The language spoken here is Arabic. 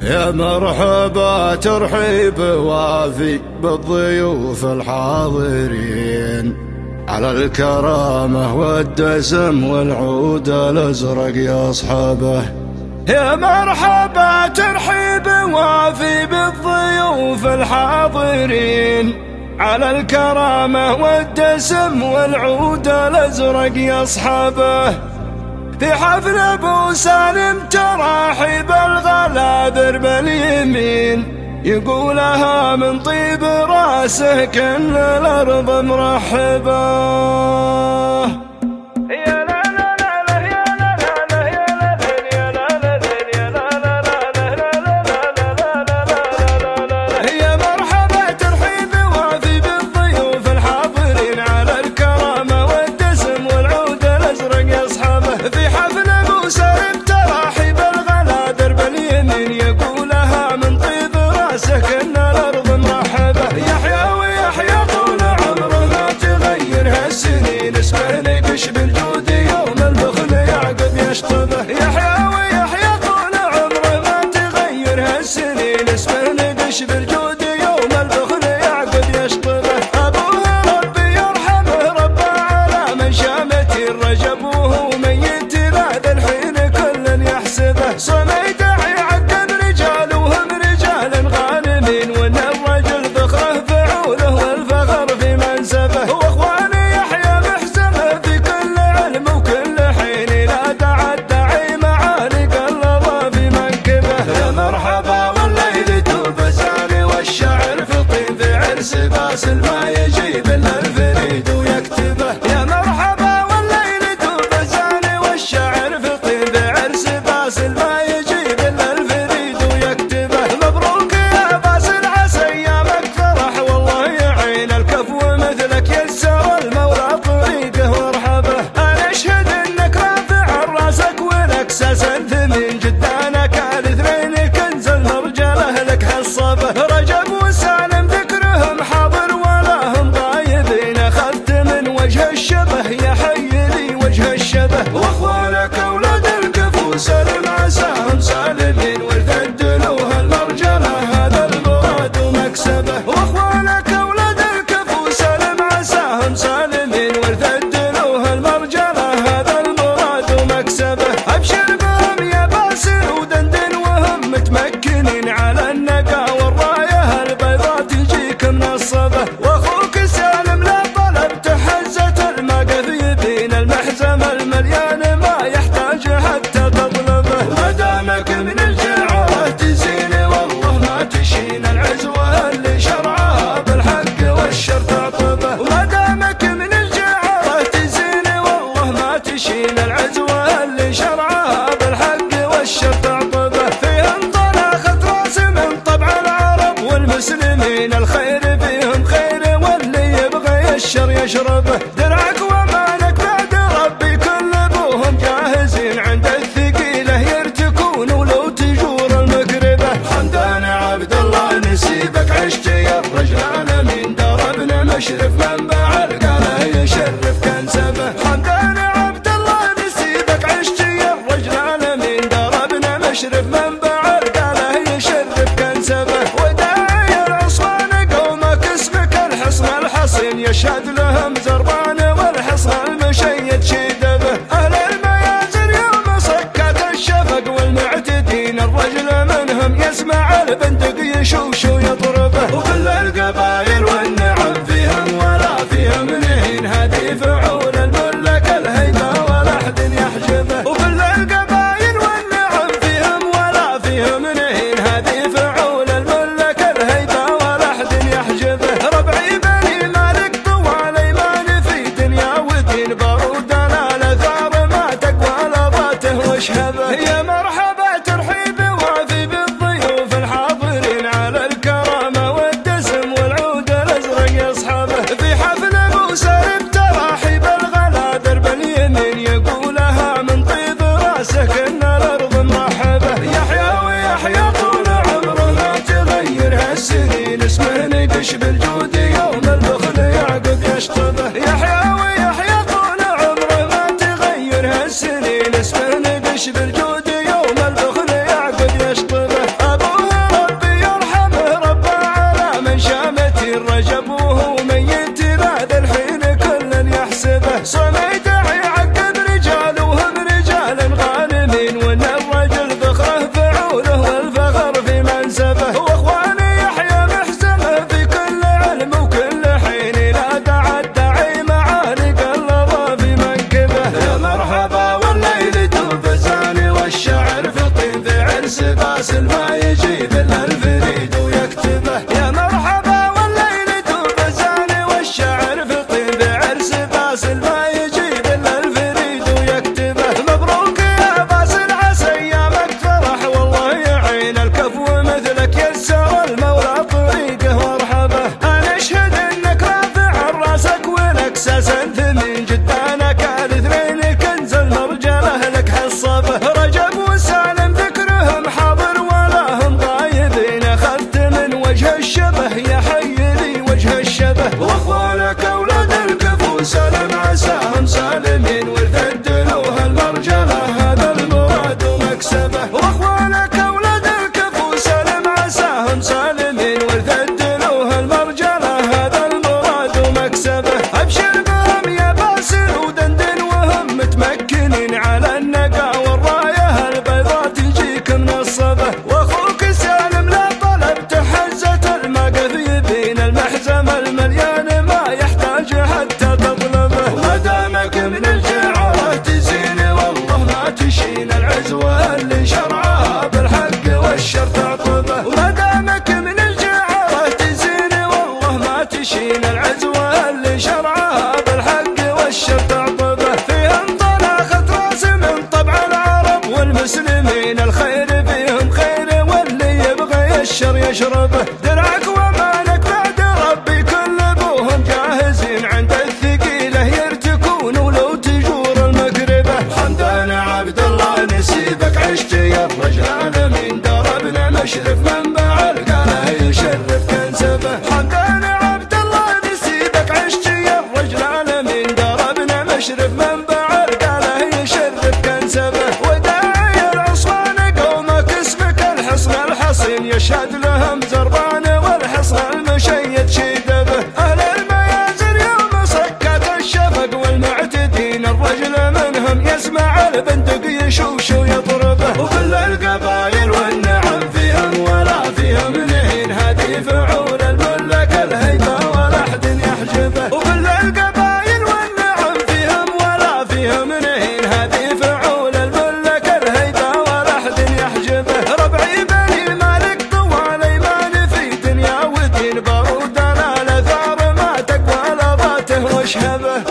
يا مرحبا ترحيب وافي بالضيوف الحاضرين على الكرامة والدسم والعود الأزرق يصحبه. يا مرحبا ترحيب وافي بالضيوف الحاضرين على الكرامة والدسم والعود الأزرق يصحبه. في حفل ابو سالم تراحيب الغلاذر باليمين يقولها من طيب راسه كل الارض مرحبه. ما يجيب الا الفريد ويكتبه. يا مرحبا والليل دوب الزاني والشعر في طيب عرس باسل ما يجيب الا الفريد ويكتبه. مبروك يا باسل عسى ايامك فرح والله يعين الكفو مثلك يسر المولى طريقه وارحبه. انا اشهد انك رافع راسك ولك ساسا ثمين جدانك على اثنين كنز المرجله لك حصبه. رجب وسالم ذكرهم حاضر وجه الشبه يا حي لي وجه الشبه. واخوانك اولاد الكفو سالم عساهم سالمين وارتدلوها المرجله هذا المراد ومكسبه. واخوانك اولاد الكفو سالم عساهم سالمين وارتدلوها المرجله هذا المراد ومكسبه. ابشر بهم يا باسل ودندن وهم متمكنين على النقا والرايه البيضاء تجيك منصبه. واخوك سالم لا طلب تحزت المقذيبين المحزم المليان ما يحتاج حتى تطلبه. ما دامك من الجعارة تزين والله ما تشين العزوة اللي شرعها بالحق والشر تعطبه. وما دامك من الجعارة تزين والله ما تشين العزوة اللي شرعها بالحق والشر تعطبه. فيهم طلاخة راس من طبع العرب والمسلمين الخير فيهم خير واللي يبغى الشر يشربه. درعك ومالك بعد ربي كل ابوهم جاهزين عند الثقيله يرتكون ولو تجور المقربه. حمدان عبد الله نسيبك عشت يا الرجال من دربنا مشرف منبع القاله يشرف كنسبه. حمدان عبد الله نسيبك عشت يا الرجال من دربنا مشرف منبع القاله يشرف كنسبه. وداعي العصوان قومك اسمك الحصن الحصين يشهد لهم زربان والحصن المشيد شيدبه. اهل الميازر يوم صكت الشفق والمعتدين الرجل منهم يسمع البندق يشوش ويضربه. وكل القبائل والنعم فيهم ولا فيهم نهين هذه فعول الملك الهيبه ولا احد يحجبه. وكل القبائل والنعم فيهم ولا فيهم نهين هذه فعول الملك الهيبه ولا احد يحجبه. ربعي بني مالك طوال ايمان في دنيا ودين بارود انا ثار ما تقوى لظاته واشهبه. يا مرحبا ترحيب وافي بالضيوف الحاضرين على الكرامة ما يجيب الا الفريد ويكتبه. يا مرحبا والليلة بزاني والشعر في طيب عرس باسل ما يجيب الا الفريد ويكتبه. مبروك يا باسل عسى ايامك فرح والله يعين الكفو مثلك يسر المولى طريقه مرحبا. انا اشهد انك رافع راسك ولك ساسا ثمين جدانك الاثنين كنز المرجله لك حصبه. رجب وسالم ذكرهم حاضر ولا هم غايبين اخذت من وجه الشبه يا حي لي وجه الشبه. واخوانك اولاد الكفو سالم عساهم سالمين ورث الدلوه المرجله هذا المراد ومكسبه. واخوانك اولاد الكفو سالم عساهم سالمين ورث الدلوه المرجله هذا المراد ومكسبه. ابشر بهم يا باسل ودندن وهم متمكنين على النقا والرايه البيضاء تجيك منصبه. واخوك سالم لا طلب تحزت المقف يبين المحزم المليان ما يحتاج حتى تطلبه. ما دامك من الجعاره تزين والله ما تشين العزوه اللي شرعها بالحق والشر تعطبه. وما دامك من الجعاره تزين والله ما تشين العزوه اللي شرعها بالحق والشر تعطبه. فيهم طلاخة راس من طبع العرب والمسلمين الخير فيهم خير واللي يبغي الشر يشربه. درعك ومالك بعد ربي كل ابوهم جاهزين عند الثقيله يرتكون ولو تجور المكربه. حمدان عبد الله نسيبك عشت يا الرجال من دربنا مشرف منبع القاله يشرف كنسبه. حمدان عبد الله نسيبك عشت يا الرجال من دربنا مشرف منبع القاله يشرف كنسبه. وداعي العصفان قومك اسمك الحصن الحصين يشهد لهم زربان والحصن المشيد شيدبه. اهل الميازر يوم صكت الشفق والمعتدين الرجل منهم يسمع البندق يشوش ويضربه. وكل القبايل والنعم فيهم ولا فيهم نهين هذه فعول الملك الهيبه ولا احد يحجبه. وكل القبايل والنعم فيهم ولا فيهم نهين هذه فعول الملك الهيبه ولا احد يحجبه. ربعي بني المالك طوال ايمان في دنيا ودين بارود الاثار ما تقوى لضاته واشهبه.